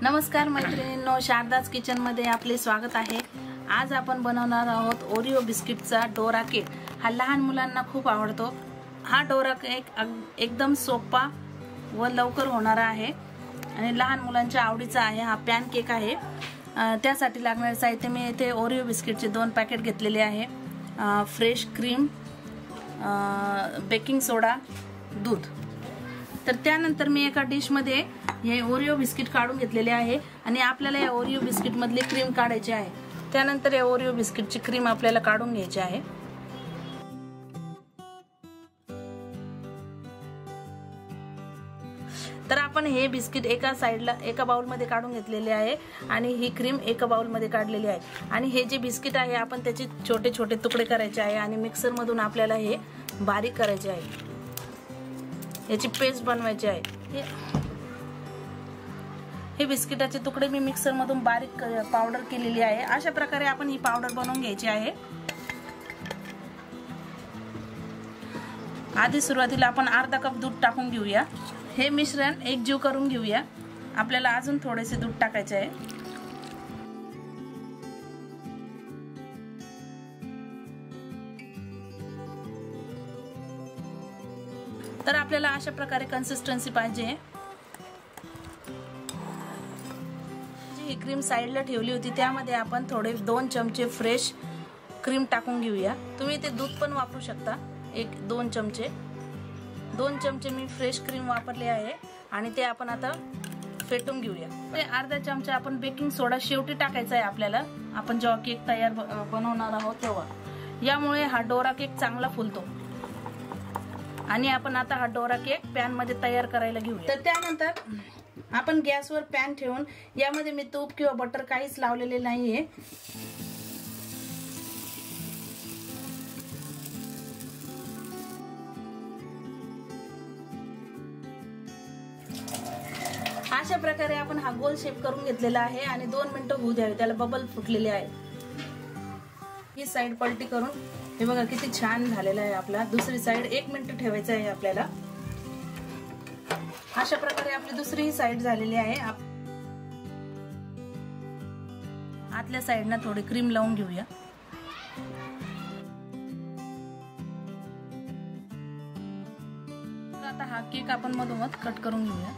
नमस्कार मैत्रिणींनो, शारदाज किचन मध्ये आपले स्वागत आहे। आज आपण बनवणार आहोत ओरिओ बिस्किटचा डोरा केक। हा लहान मुलांना खूप आवडतो। हा डोरा केक एकदम सोपा व लवकर होणारा आहे आणि लहान मुलांच्या आवडीचा आहे। हा पॅन केक आहे। त्यासाठी लागणारे साहित्य मी इथे ओरिओ बिस्किटचे 2 पॅकेट घेतलेले आहे, फ्रेश क्रीम, बेकिंग सोडा, दूध। तर त्यानंतर मी एका डिश मध्ये हे ओरिओ बिस्किट काढून घेतलेले आहे आणि आपल्याला या ओरिओ बिस्किट मधली क्रीम काढायची आहे। त्यानंतर या ओरिओ बिस्किटची क्रीम आपल्याला काढून घ्यायची आहे। तर आपण हे बिस्किट एका साइडला एका बाउल मध्ये काढून घेतलेले आहे आणि ही क्रीम एका बाउल मध्ये काढलेली आहे। आणि हे जे बिस्किट आहे आपण त्याचे छोटे छोटे तुकडे करायचे आहे आणि मिक्सर मधून आपल्याला हे बारीक करायचे आहे। याची पेस्ट बनवायची आहे। हे बिस्किटाचे तुकडे मी मिक्सर मधून बारीक पावडर केलेली आहे। अशा प्रकारे आपण ही पावडर बनवून घ्यायची आहे। आधी सुरुवातीला आपण अर्धा कप दूध टाकून घेऊया। हे मिश्रण एकजीव करून घेऊया। आपल्याला अजून थोडेसे दूध टाकायचे आहे। तर आपल्याला अशा प्रकारे कन्सिस्टन्सी पाहिजे। ही क्रीम साइडला ठेवली होती त्यामध्ये आपण थोडे 2 चमचे फ्रेश क्रीम टाकून घेऊया। तुम्ही ते दूध पण वापरू शकता। 1-2 चमचे 2 चमचे मी फ्रेश क्रीम वापरले आहे आणि ते आपण आता फेटून घेऊया। ते अर्धा चमचा आपण बेकिंग सोडा शेवटी टाकायचा आहे आपल्याला, आपण जेव्हा केक तयार बनवणार आहोत तेव्हा। यामुळे हा डोरा केक चांगला फुलतो आणि आपण आता हा डोरा केक पॅन मध्ये तयार करायला घेऊया। तर त्यानंतर आपण गॅसवर पॅन ठेवून यामध्ये मी तूप किंवा बटर काहीच लावलेले नाहीये। अशा प्रकारे आपण हा गोल शेप करून घेतलेला आहे आणि 2 मिनिटं होऊ द्यावे, त्याला बबल फुटलेले आहे। ही साइड पलटी करून हे बघा किती छान झालेला आहे आपला। दुसरी साइड 1 मिनिट ठेवायचं आहे आपल्याला। अशा प्रकारे आपली दुसरी ही साइड झालेली आहे। आतल्या साइडना थोडी क्रीम लावून घेऊया। आता हा केक आपण मधोमध कट करून घेऊया।